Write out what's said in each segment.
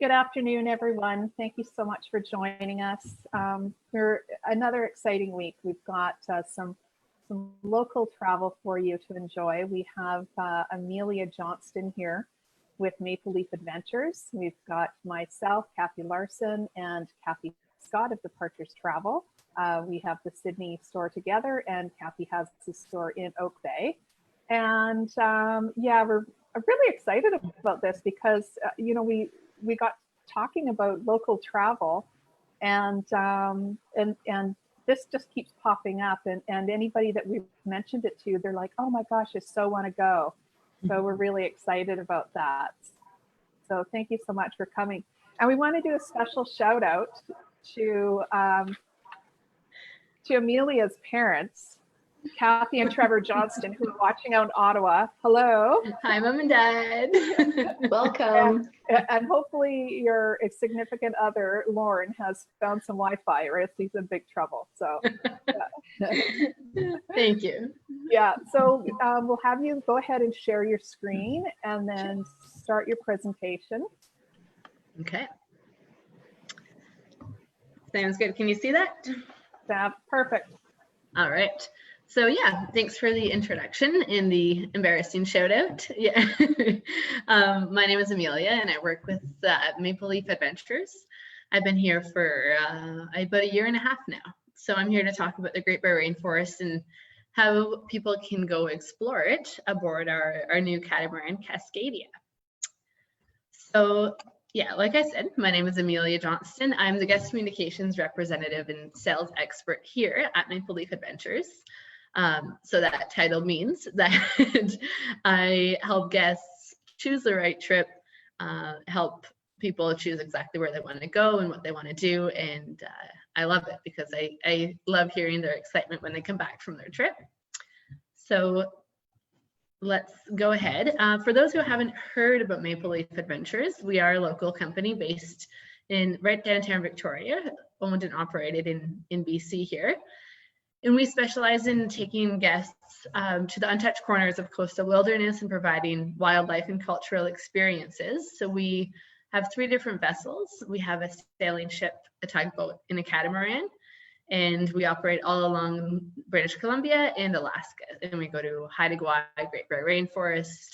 Good afternoon, everyone. Thank you so much for joining us. For another exciting week, we've got some local travel for you to enjoy. We have Amelia Johnston here with Maple Leaf Adventures. We've got myself, Kathy Larson, and Kathy Scott of Departures Travel. We have the Sydney store together, and Kathy has the store in Oak Bay. And yeah, we're really excited about this because you know, we got talking about local travel, and this just keeps popping up, and anybody that we've mentioned it to, they're like, oh my gosh, I so want to go. So we're really excited about that. So thank you so much for coming. And we want to do a special shout out to Amelia's parents, Kathy and Trevor Johnston, who are watching out in Ottawa. Hello. Hi, Mom and Dad. Welcome. And hopefully your significant other, Lauren, has found some Wi-Fi, or else he's in big trouble. So Thank you. yeah, so we'll have you go ahead and share your screen and then start your presentation. Okay. Sounds good. Can you see that? That's perfect. All right. So yeah, thanks for the introduction and the embarrassing shout out. Yeah. My name is Amelia and I work with Maple Leaf Adventures. I've been here for about 1.5 years now. So I'm here to talk about the Great Bear Rainforest and how people can go explore it aboard our new catamaran, Cascadia. So yeah, like I said, my name is Amelia Johnston. I'm the guest communications representative and sales expert here at Maple Leaf Adventures. So that title means that I help guests choose the right trip, help people choose exactly where they want to go and what they want to do. And I love it because I love hearing their excitement when they come back from their trip. So let's go ahead. For those who haven't heard about Maple Leaf Adventures, we are a local company based in right downtown Victoria, owned and operated in BC here. And we specialize in taking guests to the untouched corners of coastal wilderness and providing wildlife and cultural experiences. So we have 3 different vessels. We have a sailing ship, a tugboat, and a catamaran. And we operate all along British Columbia and Alaska. And we go to Haida Gwaii, Great Bear Rainforest,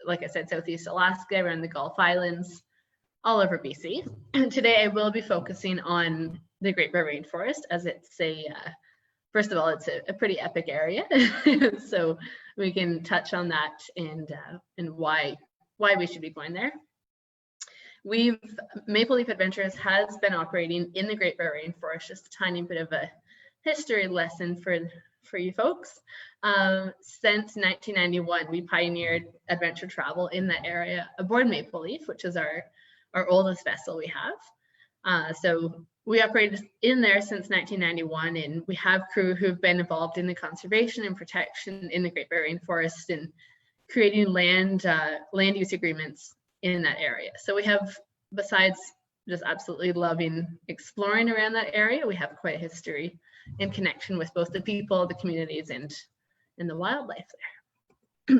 like I said, Southeast Alaska, around the Gulf Islands, all over BC. And today I will be focusing on the Great Bear Rainforest, as it's first of all, it's a pretty epic area. So we can touch on that and why we should be going there. Maple Leaf Adventures has been operating in the Great Bear Rainforest, just a tiny bit of a history lesson for you folks. Since 1991, we pioneered adventure travel in that area aboard Maple Leaf, which is our oldest vessel we have. So we operated in there since 1991, and we have crew who've been involved in the conservation and protection in the Great Bear Rainforest and creating land use agreements in that area. So we have, besides just absolutely loving exploring around that area, we have quite a history and connection with both the people, the communities, and the wildlife there.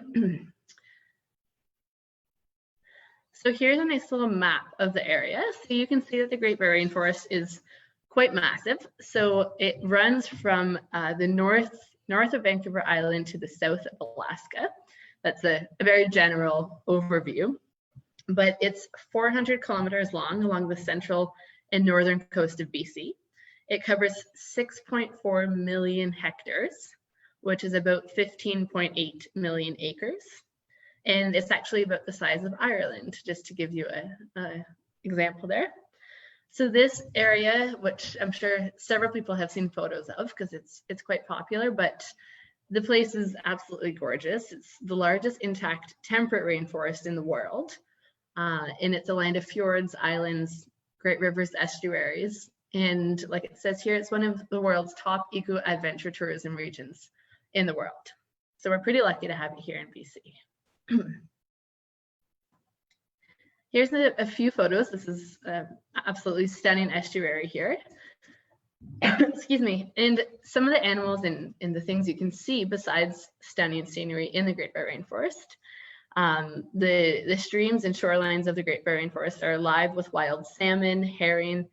So here's a nice little map of the area. So you can see that the Great Bear Rainforest is quite massive. So it runs from the north of Vancouver Island to the south of Alaska. That's a very general overview, but it's 400 kilometers long along the central and northern coast of BC. It covers 6.4 million hectares, which is about 15.8 million acres. And it's actually about the size of Ireland, just to give you an example there. So this area, which I'm sure several people have seen photos of because it's quite popular, but the place is absolutely gorgeous. It's the largest intact temperate rainforest in the world. And it's a land of fjords, islands, great rivers, estuaries. And like it says here, it's one of the world's top eco-adventure tourism regions in the world. So we're pretty lucky to have it here in BC. Here's a few photos. This is absolutely stunning estuary here. Excuse me. And some of the animals and the things you can see besides stunning scenery in the Great Bear Rainforest. The streams and shorelines of the Great Bear Rainforest are alive with wild salmon, herring,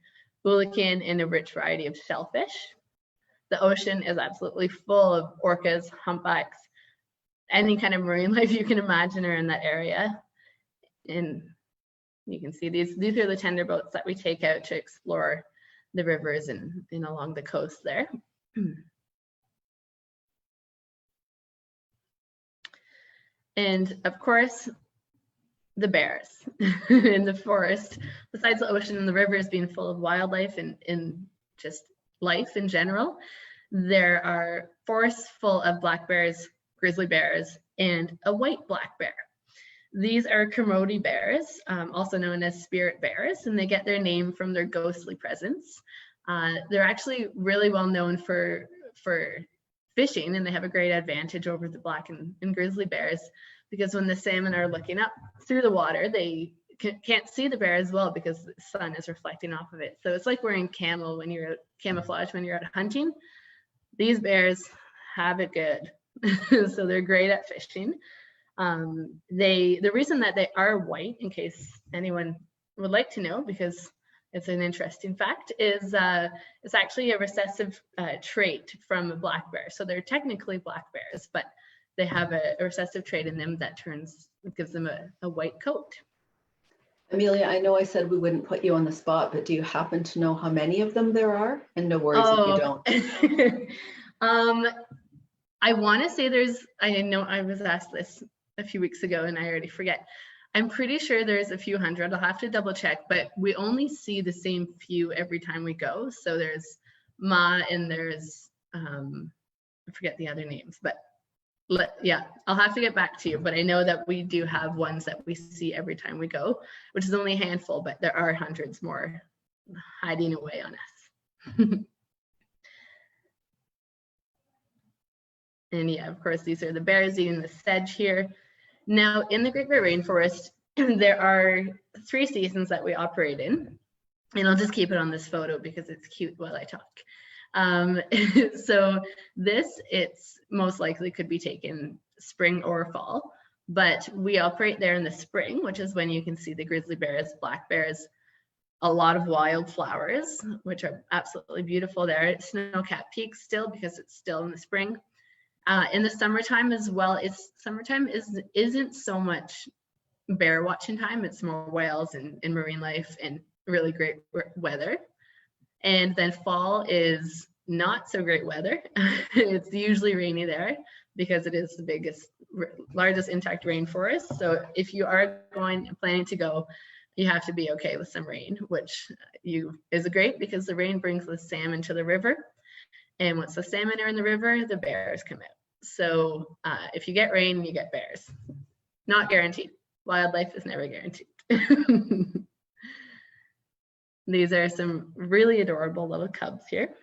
boulekin, and a rich variety of shellfish. The ocean is absolutely full of orcas, humpbacks, any kind of marine life you can imagine are in that area. And you can see these are the tender boats that we take out to explore the rivers and along the coast there. And of course, the bears in the forest, besides the ocean and the rivers being full of wildlife and just life in general, there are forests full of black bears, grizzly bears, and a white black bear. These are Kermode bears, also known as spirit bears, and they get their name from their ghostly presence. They're actually really well known for fishing, and they have a great advantage over the black and grizzly bears, because when the salmon are looking up through the water, they can't see the bear as well because the sun is reflecting off of it. So it's like wearing camouflage when you're out hunting. These bears have it good. So they're great at fishing. The reason that they are white, in case anyone would like to know, because it's an interesting fact, is it's actually a recessive trait from a black bear. So they're technically black bears, but they have a recessive trait in them that gives them a white coat. Amelia, I know I said we wouldn't put you on the spot, but do you happen to know how many of them there are? And no worries if you don't. I want to say I know I was asked this a few weeks ago and I already forget. I'm pretty sure there's a few hundred. I'll have to double check, but we only see the same few every time we go. So there's Ma and there's, I forget the other names, but yeah, I'll have to get back to you, but I know that we do have ones that we see every time we go, which is only a handful, but there are hundreds more hiding away on us. And yeah, of course, these are the bears eating the sedge here. Now, in the Great Bear Rainforest, there are 3 seasons that we operate in, and I'll just keep it on this photo because it's cute while I talk. So it's most likely could be taken spring or fall, but we operate there in the spring, which is when you can see the grizzly bears, black bears, a lot of wildflowers, which are absolutely beautiful there at Snow-Capped Peak still, because it's still in the spring. In the summertime as well, summertime isn't so much bear watching time, it's more whales and marine life and really great weather. And then fall is not so great weather. It's usually rainy there because it is the largest intact rainforest. So if you are planning to go, you have to be okay with some rain, which is great because the rain brings the salmon to the river. And once the salmon are in the river, the bears come out. So if you get rain, you get bears. Not guaranteed. Wildlife is never guaranteed. These are some really adorable little cubs here.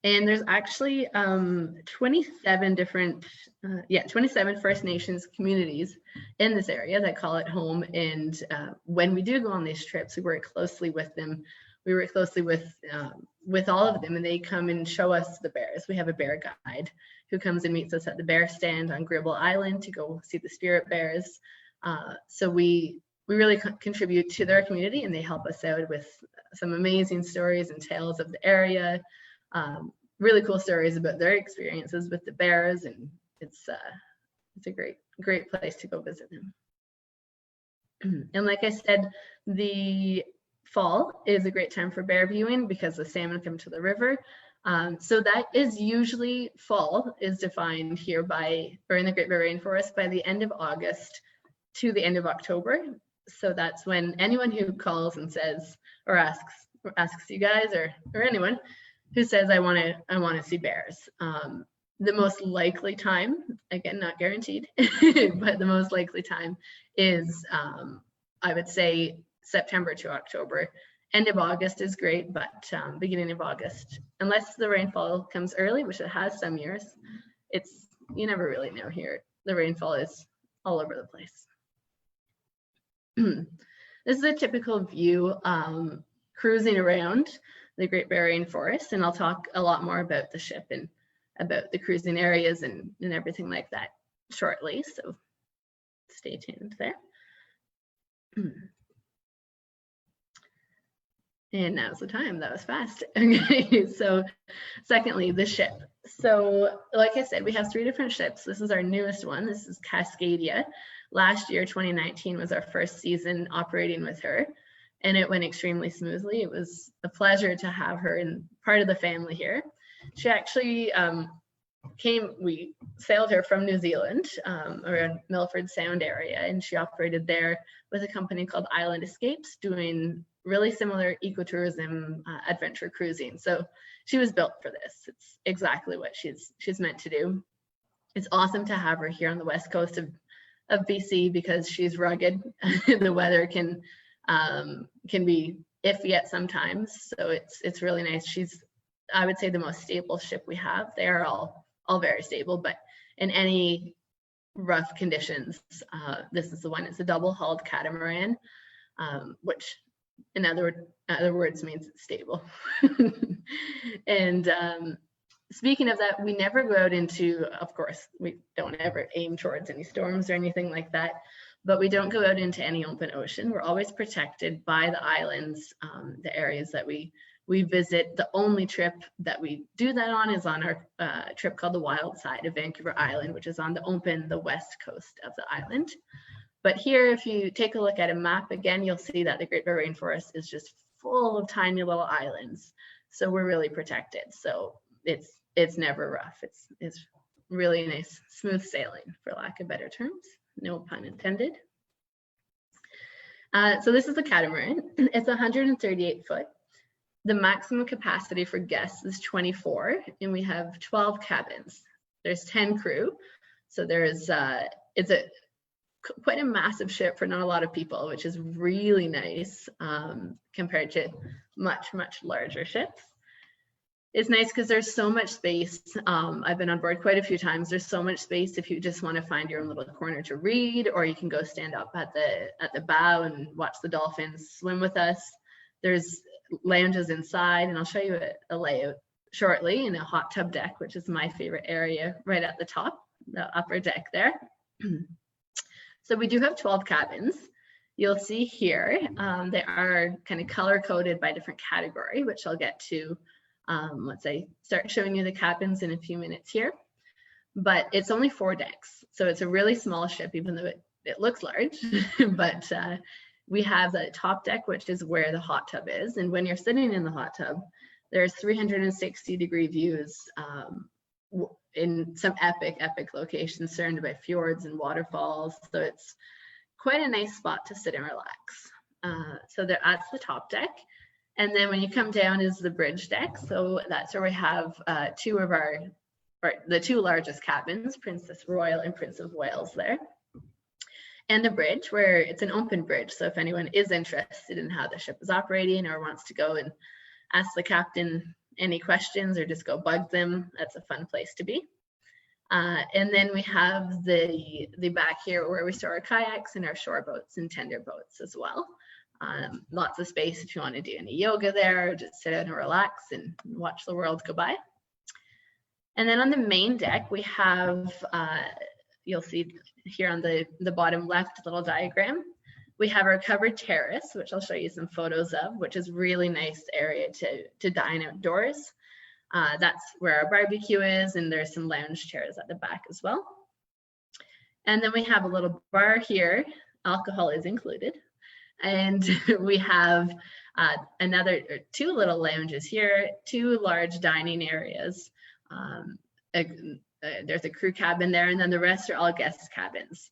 And there's actually 27 different, 27 First Nations communities in this area that call it home. And when we do go on these trips, we work closely with them. We work closely with all of them, and they come and show us the bears. We have a bear guide who comes and meets us at the bear stand on Gribble Island to go see the spirit bears. So we really contribute to their community, and they help us out with some amazing stories and tales of the area. Really cool stories about their experiences with the bears, and it's a great place to go visit them. And like I said, the fall is a great time for bear viewing because the salmon come to the river. So that is usually, fall is defined here in the Great Bear Rainforest by the end of August to the end of October. So that's when anyone who calls and says or asks you guys or anyone who says I want to see bears. The most likely time, again, not guaranteed, but the most likely time is I would say September to October. End of August is great, but beginning of August, unless the rainfall comes early, which it has some years, you never really know here. The rainfall is all over the place. This is a typical view cruising around the Great Bear Rainforest, and I'll talk a lot more about the ship and about the cruising areas and everything like that shortly, so stay tuned there. And now's the time. That was fast. Okay, so secondly, the ship. So like I said, we have 3 different ships. This is our newest one. This is Cascadia. Last year, 2019, was our first season operating with her, and it went extremely smoothly. It was a pleasure to have her and part of the family here. She actually we sailed her from New Zealand around Milford Sound area, and she operated there with a company called Island Escapes, doing really similar ecotourism adventure cruising. So she was built for this. It's exactly what she's meant to do. It's awesome to have her here on the west coast of BC because she's rugged. The weather can be iffy at sometimes, so it's really nice. She's, I would say, the most stable ship we have. They are all very stable, but in any rough conditions, this is the one. It's a double-hulled catamaran, which in other words means it's stable. And speaking of that, we never go out into, of course, we don't ever aim towards any storms or anything like that, but we don't go out into any open ocean. We're always protected by the islands, the areas that we visit. The only trip that we do that on is on our trip called the Wild Side of Vancouver Island, which is on the west coast of the island. But here, if you take a look at a map again, you'll see that the Great Bear Rainforest is just full of tiny little islands. So we're really protected. So it's never rough. It's really nice, smooth sailing, for lack of better terms. No pun intended. So this is the catamaran. It's 138 foot. The maximum capacity for guests is 24, and we have 12 cabins. There's 10 crew. So there's it's quite a massive ship for not a lot of people, which is really nice compared to much larger ships. It's nice because there's so much space. I've been on board quite a few times. There's so much space if you just want to find your own little corner to read, or you can go stand up at the bow and watch the dolphins swim with us. There's lounges inside, and I'll show you a layout shortly, in a hot tub deck, which is my favorite area, right at the top, the upper deck there. So we do have 12 cabins. You'll see here, they are kind of color coded by different category, which I'll get to once I start showing you the cabins in a few minutes here. But it's only 4 decks. So it's a really small ship, even though it looks large. But we have the top deck, which is where the hot tub is. And when you're sitting in the hot tub, there's 360-degree views in some epic locations surrounded by fjords and waterfalls. So it's quite a nice spot to sit and relax. So that's the top deck. And then when you come down is the bridge deck. So that's where we have the 2 largest cabins, Princess Royal and Prince of Wales there. And the bridge, where it's an open bridge. So if anyone is interested in how the ship is operating or wants to go and ask the captain any questions or just go bug them, that's a fun place to be. And then we have the back here where we store our kayaks and our shore boats and tender boats as well. Lots of space if you want to do any yoga there, just sit out and relax and watch the world go by. And then on the main deck, we have, you'll see here on the bottom left little diagram, we have our covered terrace, which I'll show you some photos of, which is really nice area to dine outdoors. That's where our barbecue is, and there's some lounge chairs at the back as well. And then we have a little bar here, alcohol is included. And we have two little lounges here, 2 large dining areas. There's a crew cabin there, and then the rest are all guest cabins.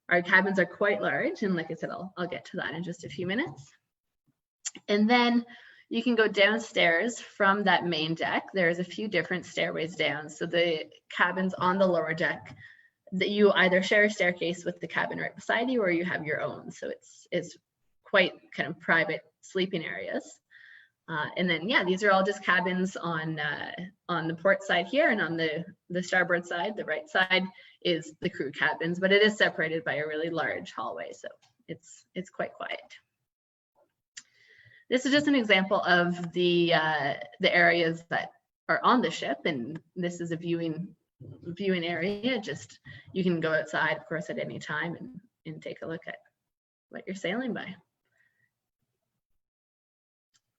Our cabins are quite large, and like I said, I'll get to that in just a few minutes. And then you can go downstairs from that main deck. There's a few different stairways down. So the cabins on the lower deck, that you either share a staircase with the cabin right beside you, or you have your own. So it's quite kind of private sleeping areas. And then, yeah, these are all just cabins on the port side here, and on the starboard side, the right side, is the crew cabins, but it is separated by a really large hallway, so it's quite quiet. This is just an example of the areas that are on the ship, and this is a viewing viewing area. Just you can go outside, of course, at any time and take a look at what you're sailing by.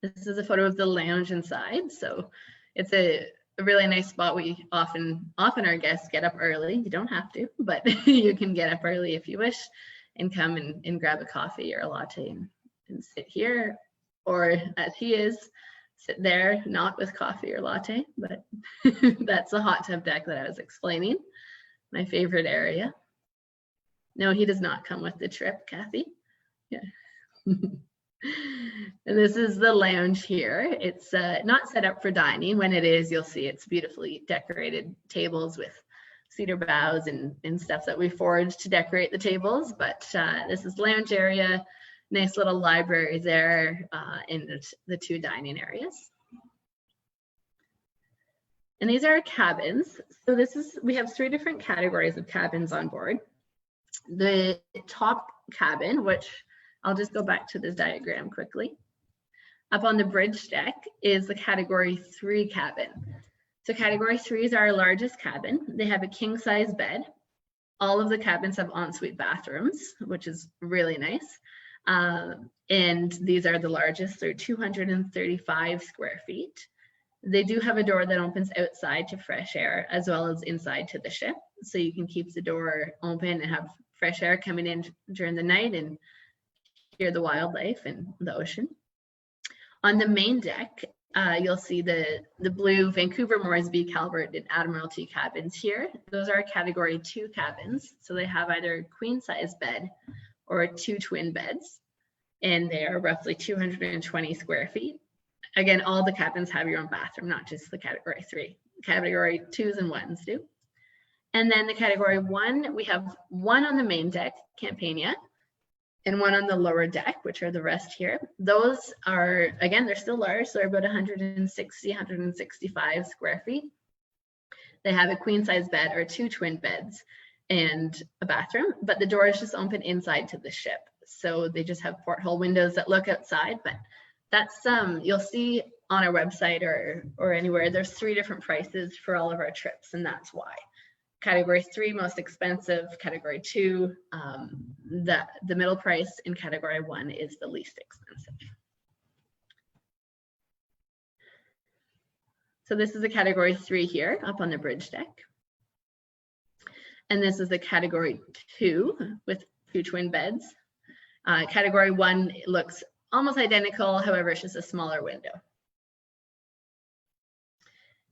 This is a photo of the lounge inside. So it's a really nice spot. We often our guests get up early. You don't have to, but you can get up early if you wish and come and grab a coffee or a latte and sit here, or as he is, sit there, not with coffee or latte, but that's the hot tub deck that I was explaining, my favorite area. No, he does not come with the trip, Kathy. Yeah. And this is the lounge here. It's not set up for dining. When it is, you'll see it's beautifully decorated tables with cedar boughs and stuff that we foraged to decorate the tables. But this is lounge area, nice little library there, and the 2 dining areas. And these are our cabins. So we have 3 different categories of cabins on board. The top cabin, which I'll just go back to this diagram quickly. Up on the bridge deck is the category 3 cabin. So category 3 is our largest cabin. They have a king size bed. All of the cabins have ensuite bathrooms, which is really nice. And these are the largest. They're 235 square feet. They do have a door that opens outside to fresh air as well as inside to the ship. So you can keep the door open and have fresh air coming in during the night and hear the wildlife and the ocean. On the main deck, you'll see the blue Vancouver, Moresby, Calvert, and Admiralty cabins here. Those are category 2 cabins. So they have either a queen size bed or 2 twin beds, and they are roughly 220 square feet. Again, all the cabins have your own bathroom, not just the category 3. Category 2s and 1s do. And then the category 1, we have 1 on the main deck, Campania, and 1 on the lower deck, which are the rest here. Those are, again, they're still large, so they're about 160, 165 square feet. They have a queen size bed or 2 twin beds and a bathroom, but the door is just open inside to the ship. So they just have porthole windows that look outside, but that's, you'll see on our website or anywhere, there's 3 different prices for all of our trips, and that's why. Category 3, most expensive. Category 2, the middle price, and category 1 is the least expensive. So this is the category 3 here up on the bridge deck. And this is the category 2 with 2 twin beds. Category 1 looks almost identical, however, it's just a smaller window.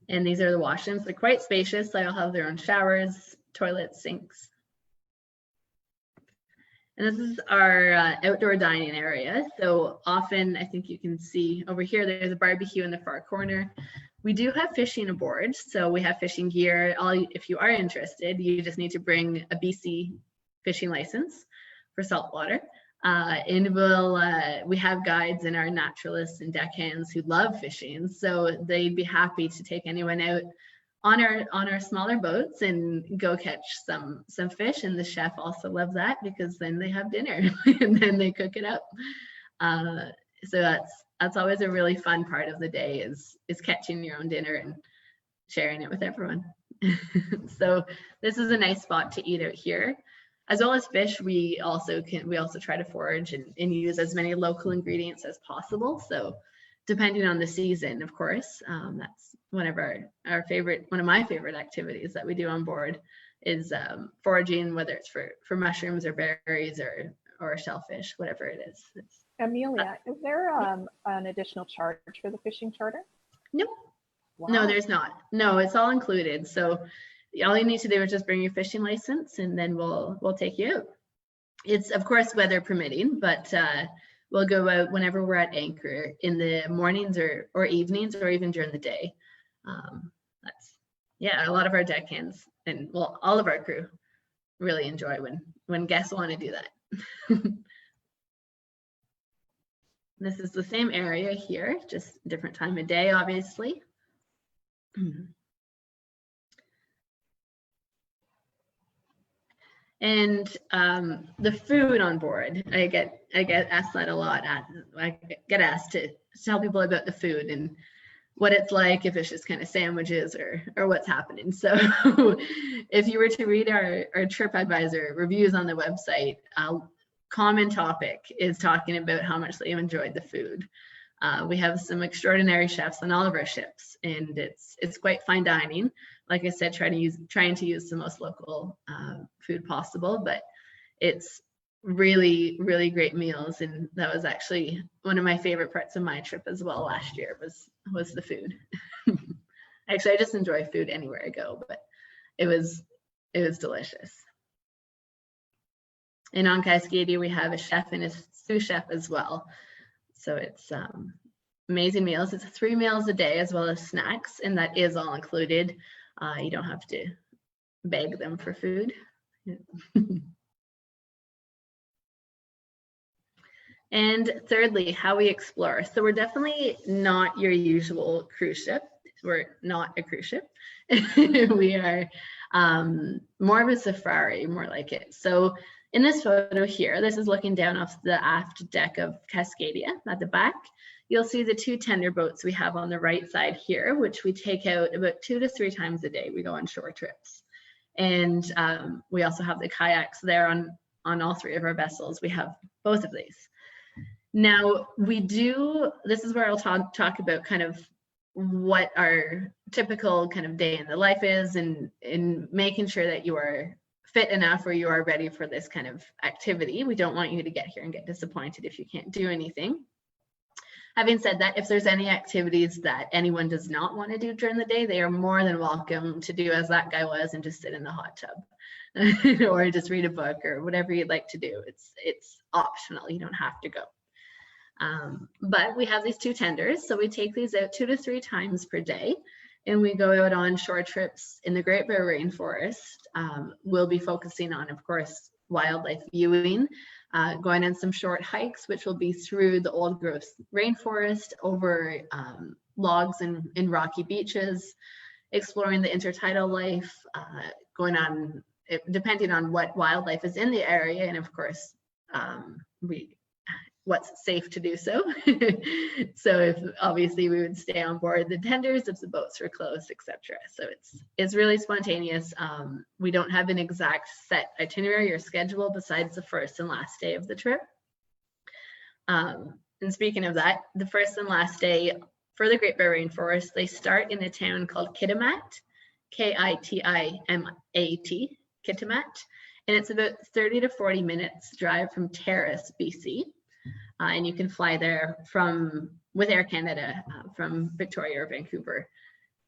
And these are the washrooms. They're quite spacious. They all have their own showers, toilets, sinks. And this is our outdoor dining area. So often, I think you can see over here, there's a barbecue in the far corner. We do have fishing aboard. So we have fishing gear. If you are interested, you just need to bring a BC fishing license for saltwater. And we have guides and our naturalists and deckhands who love fishing, so they'd be happy to take anyone out on our smaller boats and go catch some fish. And the chef also loves that because then they have dinner and then they cook it up. So that's always a really fun part of the day is catching your own dinner and sharing it with everyone. So this is a nice spot to eat out here. As well as fish, we also try to forage and use as many local ingredients as possible. So depending on the season, of course, that's one of my favorite activities that we do on board is foraging, whether it's for mushrooms or berries or shellfish, whatever it is. Amelia, is there an additional charge for the fishing charter? Nope. Wow. No, there's not. No, it's all included. So all you need to do is just bring your fishing license and then we'll take you out. It's of course weather permitting, but we'll go out whenever we're at anchor in the mornings or evenings or even during the day. A lot of our deckhands and all of our crew really enjoy when guests want to do that. This is the same area here, just different time of day, obviously. And the food on board, I get asked that a lot. I get asked to tell people about the food, and what it's like, if it's just kind of sandwiches or what's happening. So if you were to read our TripAdvisor reviews on the website, common topic is talking about how much they enjoyed the food. We have some extraordinary chefs on all of our ships, and it's quite fine dining. Like I said, trying to use the most local food possible, but it's really, really great meals. And that was actually one of my favorite parts of my trip as well last year was the food. Actually, I just enjoy food anywhere I go, but it was delicious. And on Cascadia, we have a chef and a sous chef as well. So it's amazing meals. It's 3 meals a day as well as snacks, and that is all included. You don't have to beg them for food. And thirdly, how we explore. So we're definitely not your usual cruise ship. We're not a cruise ship. We are more of a safari, more like it. So in this photo here, this is looking down off the aft deck of Cascadia at the back. You'll see the 2 tender boats we have on the right side here, which we take out about 2 to 3 times a day. We go on shore trips. And we also have the kayaks there on all 3 of our vessels. We have both of these. Now this is where I'll talk about kind of what our typical kind of day in the life is, and making sure that you are fit enough or you are ready for this kind of activity. We don't want you to get here and get disappointed if you can't do anything. Having said that, if there's any activities that anyone does not want to do during the day, they are more than welcome to do as that guy was and just sit in the hot tub or just read a book or whatever you'd like to do. It's optional. You don't have to go. But we have these 2 tenders, so we take these out 2 to 3 times per day, and we go out on shore trips in the Great Bear Rainforest. We'll be focusing on, of course, wildlife viewing, going on some short hikes, which will be through the old growth rainforest, over logs and rocky beaches, exploring the intertidal life, going on, depending on what wildlife is in the area, and of course, what's safe to do so. So if obviously we would stay on board the tenders if the boats were closed, etc. So it's really spontaneous. We don't have an exact set itinerary or schedule besides the first and last day of the trip. And speaking of that, the first and last day for the Great Bear Rainforest, they start in a town called Kitimat, Kitimat, Kitimat, and it's about 30 to 40 minutes drive from Terrace, BC. And you can fly there with Air Canada from Victoria or Vancouver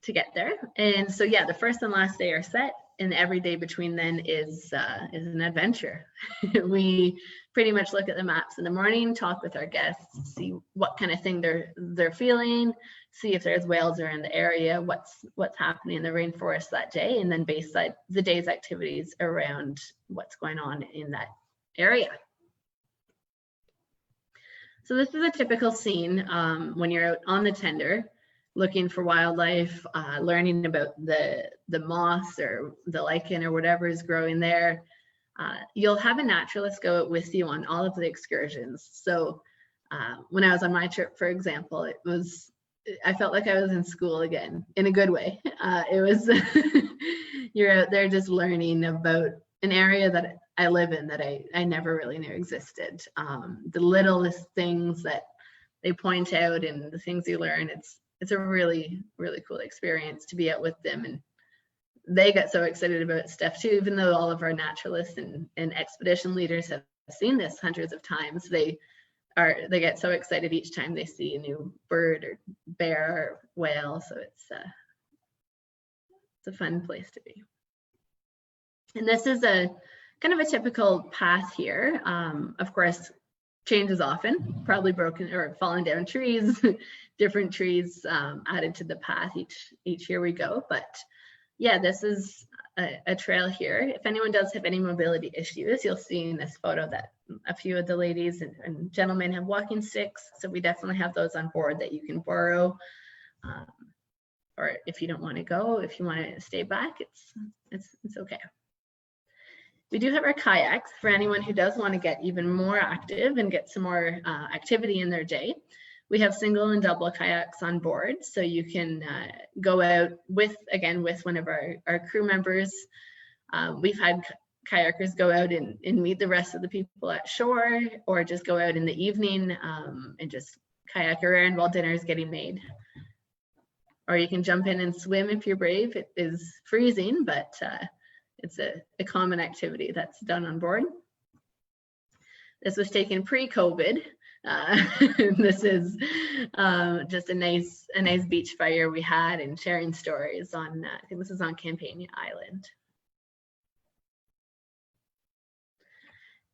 to get there. And so, yeah, the first and last day are set, and every day between then is an adventure. We pretty much look at the maps in the morning, talk with our guests, see what kind of thing they're feeling, see if there's whales around the area, what's happening in the rainforest that day, and then base the day's activities around what's going on in that area. So this is a typical scene when you're out on the tender, looking for wildlife, learning about the moss or the lichen or whatever is growing there. You'll have a naturalist go out with you on all of the excursions. So when I was on my trip, for example, I felt like I was in school again, in a good way. It was, you're out there just learning about an area that I live in that I never really knew existed. The littlest things that they point out and the things you learn, it's a really, really cool experience to be out with them. And they get so excited about stuff too, even though all of our naturalists and expedition leaders have seen this hundreds of times. They get so excited each time they see a new bird or bear or whale. So it's a fun place to be. And this is a kind of a typical path here. Of course, changes often, probably broken or fallen down trees, different trees added to the path each year we go. But yeah, this is a trail here. If anyone does have any mobility issues, you'll see in this photo that a few of the ladies and gentlemen have walking sticks. So we definitely have those on board that you can borrow. Or if you don't want to go, if you want to stay back, it's okay. We do have our kayaks for anyone who does want to get even more active and get some more activity in their day. We have single and double kayaks on board, so you can go out with one of our crew members. We've had kayakers go out and meet the rest of the people at shore, or just go out in the evening and just kayak around while dinner is getting made. Or you can jump in and swim if you're brave. It is freezing, but it's a common activity that's done on board. This was taken pre-COVID. This is just a nice beach fire we had, and sharing stories on, I think this is on Campania Island.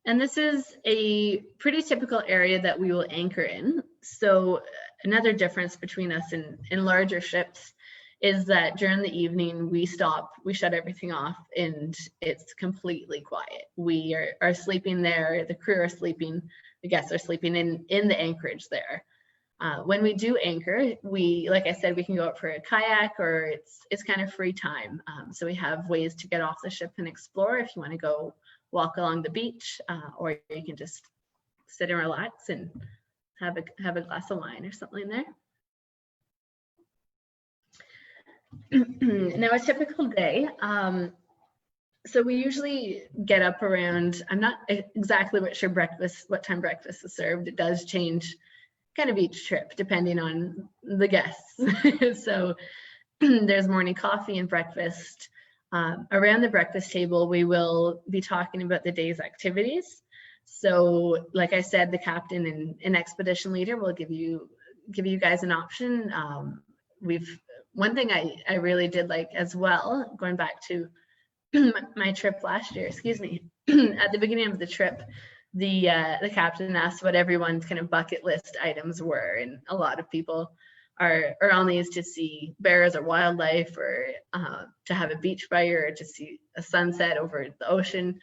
And this is a pretty typical area that we will anchor in. So another difference between us and larger ships is that during the evening we stop, we shut everything off, and it's completely quiet. We are sleeping there, the crew are sleeping, the guests are sleeping in the anchorage there. When we do anchor, like I said, we can go out for a kayak, or it's kind of free time. So we have ways to get off the ship and explore if you want to go walk along the beach, or you can just sit and relax and have a glass of wine or something there. Now, a typical day. So we usually get up around, I'm not exactly sure what time breakfast is served. It does change kind of each trip depending on the guests. So there's morning coffee and breakfast. Around the breakfast table, we will be talking about the day's activities. So like I said, the captain and expedition leader will give you guys an option. One thing I really did like as well, going back to my trip last year, excuse me, at the beginning of the trip, the captain asked what everyone's kind of bucket list items were, and a lot of people are on these to see bears or wildlife, or to have a beach fire, or to see a sunset over the ocean.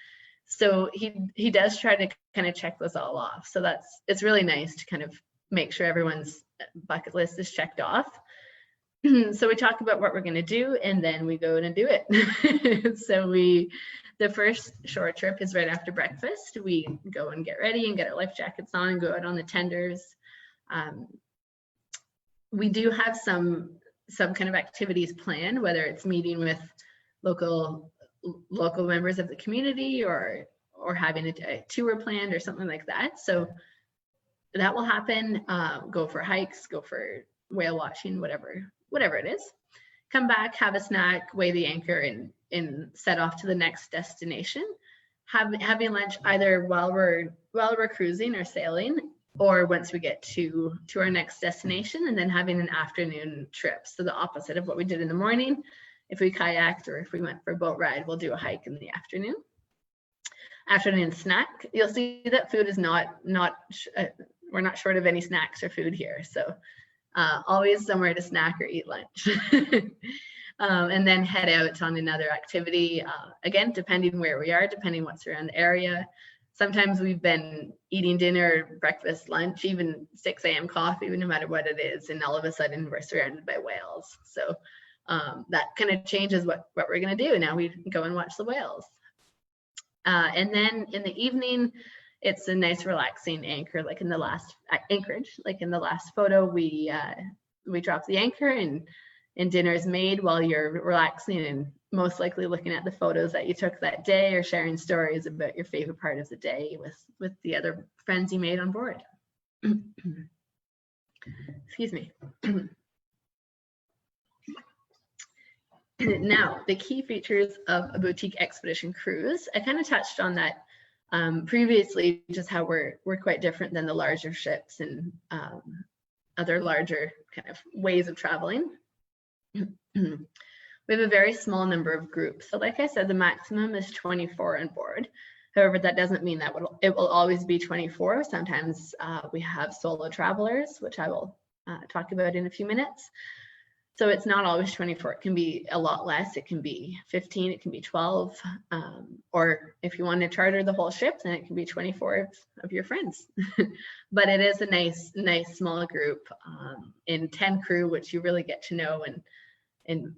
So he does try to kind of check those all off. So it's really nice to kind of make sure everyone's bucket list is checked off. So we talk about what we're going to do, and then we go and do it. So the first shore trip is right after breakfast. We go and get ready and get our life jackets on and go out on the tenders. We do have some kind of activities planned, whether it's meeting with local members of the community, or having a tour planned or something like that. So that will happen. Go for hikes, go for whale watching, whatever it is. Come back, have a snack, weigh the anchor, and set off to the next destination. Having lunch either while we're cruising or sailing, or once we get to our next destination, and then having an afternoon trip. So the opposite of what we did in the morning. If we kayaked or if we went for a boat ride, we'll do a hike in the afternoon. Afternoon snack. You'll see that food is we're not short of any snacks or food here. So always somewhere to snack or eat lunch. And then head out on another activity. Again, depending where we are, depending what's around the area. Sometimes we've been eating dinner, breakfast, lunch, even 6 a.m. coffee, no matter what it is, and all of a sudden we're surrounded by whales. So that kind of changes what we're going to do. Now we go and watch the whales. And then in the evening, it's a nice relaxing anchor, like in the last anchorage, like in the last photo, we drop the anchor and dinner is made while you're relaxing and most likely looking at the photos that you took that day, or sharing stories about your favorite part of the day with the other friends you made on board. Excuse me. Now, the key features of a boutique expedition cruise. I kind of touched on that previously, just how we're quite different than the larger ships and other larger kind of ways of traveling. We have a very small number of groups. So like I said, the maximum is 24 on board. However, that doesn't mean that it will always be 24. Sometimes we have solo travelers, which I will talk about in a few minutes. So it's not always 24. It can be a lot less. It can be 15, it can be 12. Or if you want to charter the whole ship, then it can be 24 of your friends. But it is a nice small group in 10 crew, which you really get to know, and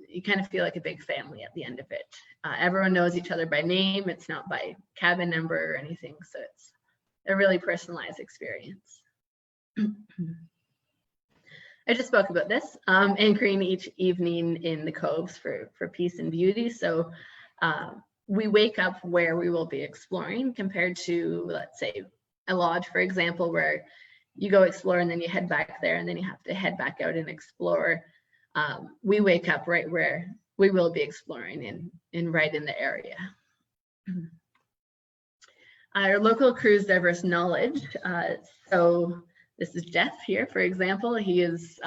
you kind of feel like a big family at the end of it. Everyone knows each other by name. It's not by cabin number or anything. So it's a really personalized experience. I just spoke about this, anchoring each evening in the coves for peace and beauty. So we wake up where we will be exploring compared to, let's say, a lodge, for example, where you go explore and then you head back there and then you have to head back out and explore. We wake up right where we will be exploring in right in the area. Our local crew's diverse knowledge. So this is Jeff here, for example. He is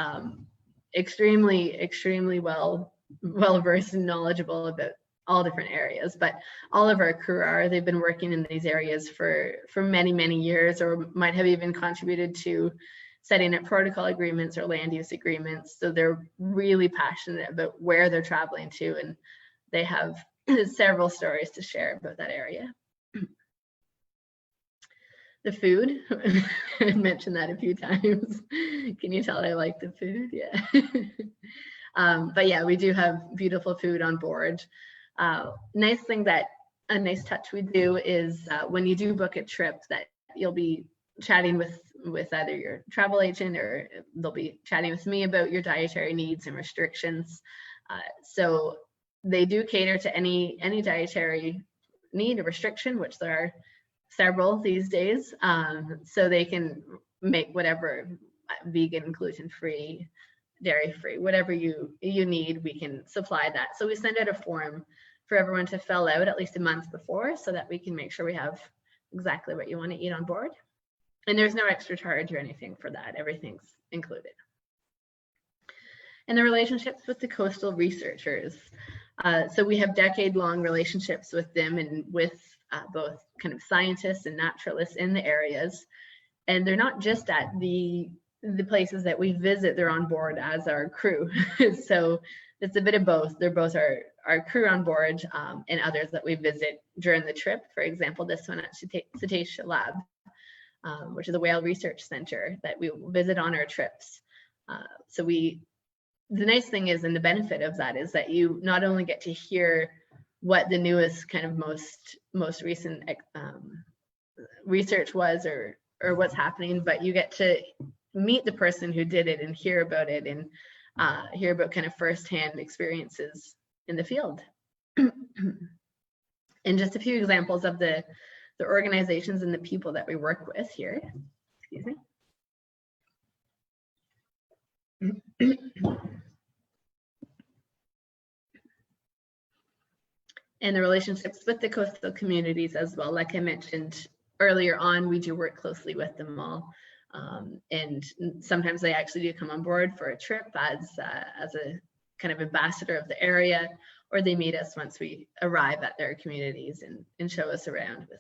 extremely well versed and knowledgeable about all different areas, but all of our crew are. They've been working in these areas for many years, or might have even contributed to setting up protocol agreements or land use agreements. So they're really passionate about where they're traveling to, and they have several stories to share about that area. The food, I mentioned that a few times. Can you tell I like the food? Yeah. But yeah, we do have beautiful food on board. A nice touch we do is when you do book a trip, that you'll be chatting with either your travel agent, or they'll be chatting with me about your dietary needs and restrictions. So they do cater to any dietary need or restriction, which there are several these days. So they can make whatever vegan, gluten-free, dairy-free, whatever you need, we can supply that. So we send out a form for everyone to fill out at least a month before, so that we can make sure we have exactly what you want to eat on board. And there's no extra charge or anything for that. Everything's included. And the relationships with the coastal researchers. So we have decade-long relationships with them, and with both kind of scientists and naturalists in the areas. And they're not just at the places that we visit, they're on board as our crew. So it's a bit of both. They're both our crew on board, and others that we visit during the trip. For example, this one at Cetacea Lab, which is a whale research center that we will visit on our trips. So the nice thing is, and the benefit of that is, that you not only get to hear what the newest kind of most recent research was, or what's happening, but you get to meet the person who did it and hear about it, and hear about kind of firsthand experiences in the field. And just a few examples of the organizations and the people that we work with here. Excuse me. And the relationships with the coastal communities as well. Like I mentioned earlier on, we do work closely with them all. And sometimes they actually do come on board for a trip as a kind of ambassador of the area, or they meet us once we arrive at their communities and show us around with.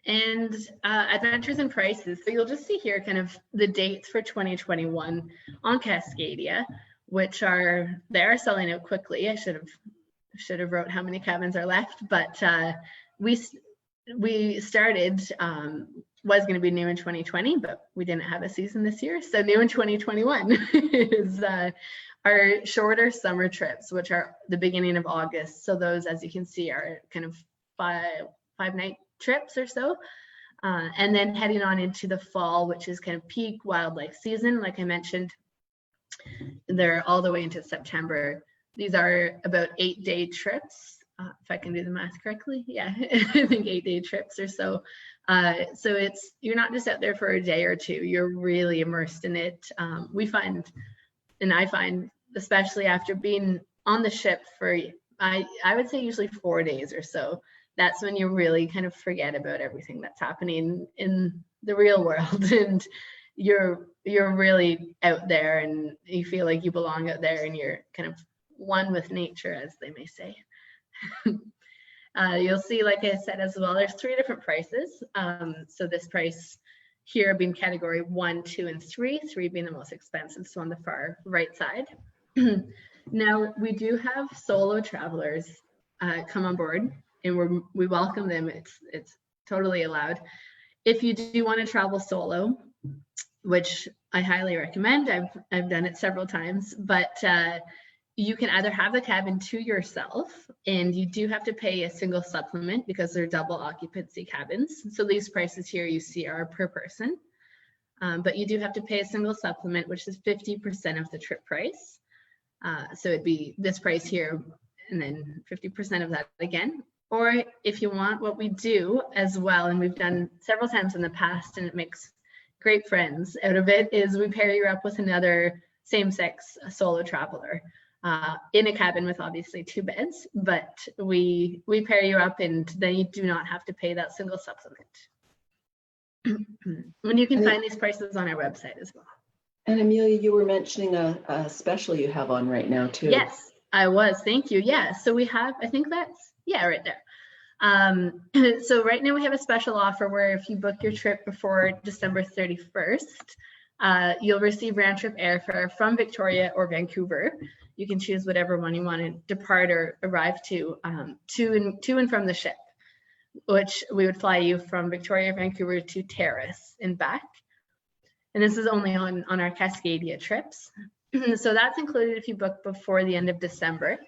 And adventures and prices. So you'll just see here kind of the dates for 2021 on Cascadia, which they are selling out quickly. I should have wrote how many cabins are left, but we started, was going to be new in 2020, but we didn't have a season this year. So new in 2021 is our shorter summer trips, which are the beginning of August. So those, as you can see, are kind of five night trips or so. And then heading on into the fall, which is kind of peak wildlife season. Like I mentioned, they're all the way into September. These are about 8-day trips. If I can do the math correctly. Yeah, I think 8-day trips or so. So you're not just out there for a day or two, you're really immersed in it. We find, and I find, especially after being on the ship for, I would say usually 4 days or so, that's when you really kind of forget about everything that's happening in the real world, and you're really out there, and you feel like you belong out there, and you're kind of one with nature, as they may say. You'll see, like I said as well, there's 3 different prices. So this price here being category 1, 2, and 3, 3 being the most expensive, so on the far right side. Now we do have solo travelers come on board, and we welcome them. It's totally allowed. If you do want to travel solo, which I highly recommend, I've done it several times, but you can either have the cabin to yourself, and you do have to pay a single supplement because they're double occupancy cabins. So these prices here you see are per person, but you do have to pay a single supplement, which is 50% of the trip price. So it'd be this price here and then 50% of that again. Or if you want, what we do as well, and we've done several times in the past, and it makes great friends out of it, is we pair you up with another same-sex solo traveler in a cabin with obviously 2 beds, but we pair you up, and then you do not have to pay that single supplement. And you can find these prices on our website as well. And Amelia, you were mentioning a special you have on right now too. Yes, I was. Thank you. Yeah. So we have, I think that's, yeah, right there. So right now we have a special offer where if you book your trip before December 31st, you'll receive round trip airfare from Victoria or Vancouver. You can choose whatever one you want to depart or arrive to and from the ship, which we would fly you from Victoria, Vancouver to Terrace and back. And this is only on our Cascadia trips. So that's included if you book before the end of December.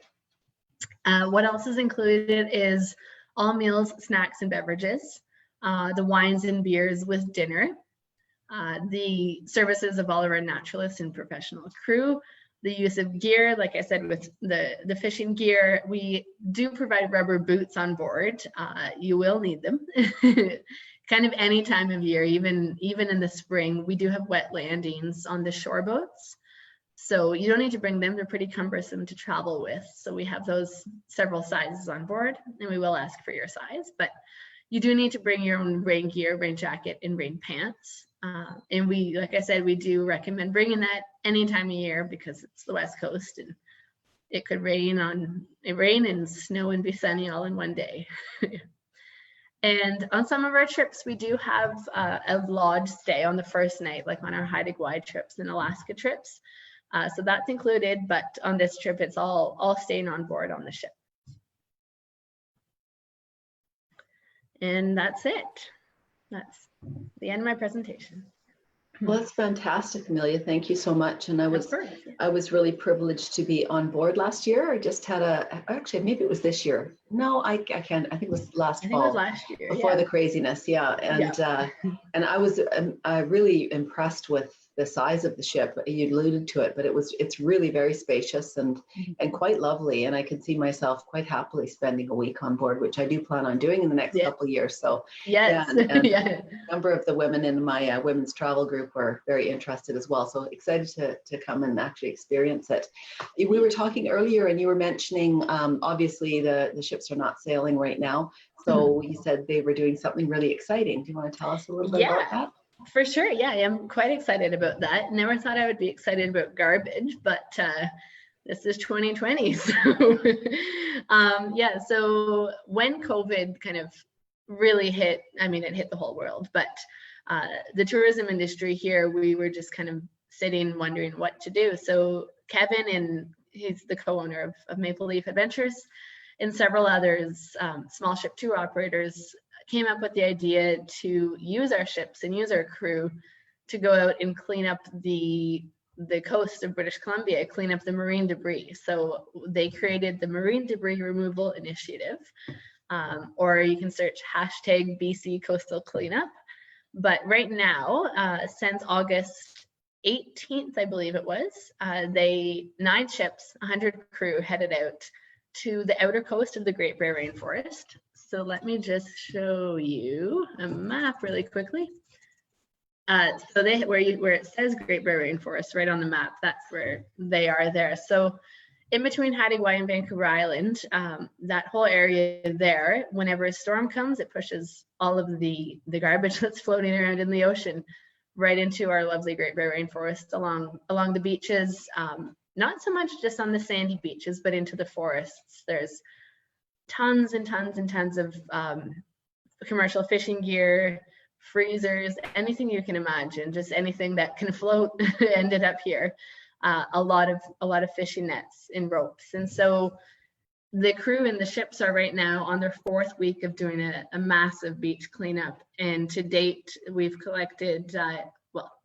What else is included is all meals, snacks, and beverages, the wines and beers with dinner, the services of all of our naturalists and professional crew, the use of gear, like I said, with the fishing gear. We do provide rubber boots on board. You will need them. Kind of any time of year, even in the spring. We do have wet landings on the shore boats, so you don't need to bring them. They're pretty cumbersome to travel with. So we have those several sizes on board, and we will ask for your size, but you do need to bring your own rain gear, rain jacket, and rain pants. And we, like I said, we do recommend bringing that any time of year because it's the West Coast and it could rain and snow and be sunny all in one day. And on some of our trips, we do have a lodge stay on the first night, like on our Haida Gwaii trips and Alaska trips. So that's included, but on this trip, it's all staying on board on the ship. And that's it. That's the end of my presentation. Well, that's fantastic, Amelia. Thank you so much. And I was really privileged to be on board last year. I just had actually, maybe it was this year. No, I can't. I think it was last fall. I think it was last year. Before the craziness. Yeah. And and I was really impressed with the size of the ship. You alluded to it, but it's really very spacious and quite lovely. And I could see myself quite happily spending a week on board, which I do plan on doing in the next couple of years. So yes, and a number of the women in my women's travel group were very interested as well. So excited to come and actually experience it. We were talking earlier, and you were mentioning obviously the ships are not sailing right now. So you said they were doing something really exciting. Do you want to tell us a little bit about that? For sure. Yeah, I am quite excited about that. Never thought I would be excited about garbage, but this is 2020. So so when COVID kind of really hit, I mean, it hit the whole world, but the tourism industry here, we were just kind of sitting wondering what to do. So Kevin, and he's the co-owner of Maple Leaf Adventures, and several others, small ship tour operators, came up with the idea to use our ships and use our crew to go out and clean up the coast of British Columbia, clean up the marine debris. So they created the Marine Debris Removal Initiative, or you can search hashtag BC Coastal Cleanup. But right now, since August 18th, I believe it was, 9 ships, 100 crew headed out to the outer coast of the Great Bear Rainforest. So let me just show you a map really quickly. So where it says Great Bear Rainforest right on the map, that's where they are there. So in between Haida Gwaii and Vancouver Island, that whole area there, whenever a storm comes, it pushes all of the garbage that's floating around in the ocean right into our lovely Great Bear Rainforest along the beaches. Not so much just on the sandy beaches, but into the forests. There's tons and tons and tons of commercial fishing gear, freezers, anything you can imagine, just anything that can float ended up here. A lot of fishing nets and ropes. And so the crew and the ships are right now on their 4th week of doing a massive beach cleanup. And to date, we've collected,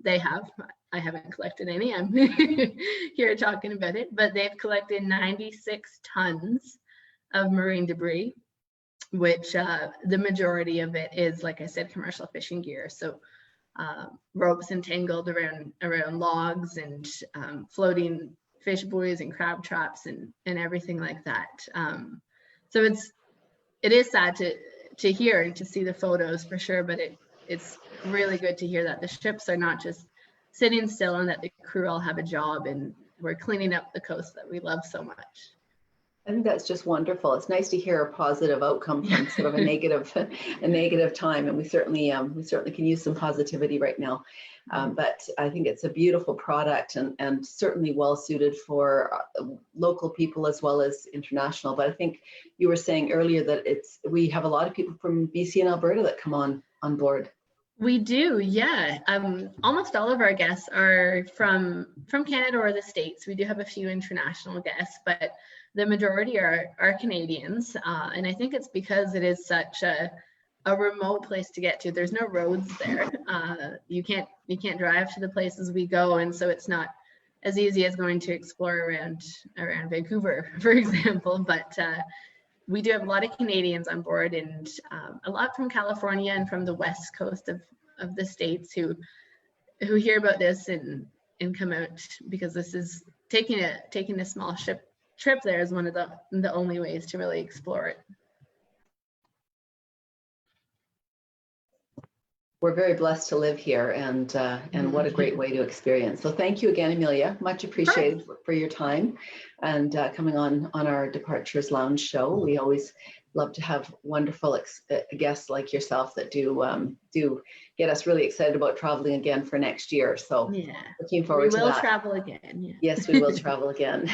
they have I haven't collected any. I'm here talking about it, but they've collected 96 tons of marine debris, which the majority of it is, like I said, commercial fishing gear. So ropes entangled around logs and floating fish buoys and crab traps and everything like that. So it is sad to hear and to see the photos for sure, but it's really good to hear that the ships are not just sitting still and that the crew all have a job and we're cleaning up the coast that we love so much. I think that's just wonderful. It's nice to hear a positive outcome from sort of a negative time, and we certainly can use some positivity right now. But I think it's a beautiful product and certainly well suited for local people as well as international. But I think you were saying earlier that we have a lot of people from BC and Alberta that come on board. We do, yeah. Almost all of our guests are from Canada or the States. We do have a few international guests, but the majority are Canadians. And I think it's because it is such a remote place to get to. There's no roads there. You can't drive to the places we go, and so it's not as easy as going to explore around Vancouver, for example. But we do have a lot of Canadians on board, and a lot from California and from the west coast of the States who hear about this and come out, because this is taking a small trip there is one of the only ways to really explore it. We're very blessed to live here, and what a great way to experience. So thank you again, Amelia. Much appreciated for your time and coming on our Departures Lounge show. We always love to have wonderful guests like yourself that do get us really excited about traveling again for next year. So yeah, looking forward to that. We will travel again. Yeah. Yes, we will travel again.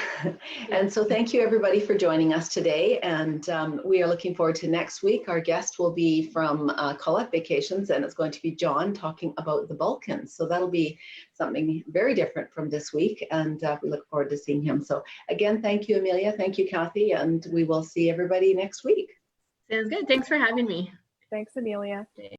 And so thank you everybody for joining us today. And we are looking forward to next week. Our guest will be from Colette Vacations, and it's going to be John talking about the Balkans. So that'll be something very different from this week. And we look forward to seeing him. So again, thank you, Amelia. Thank you, Kathy. And we will see everybody next week. Sounds good. Thanks for having me. Thanks, Amelia.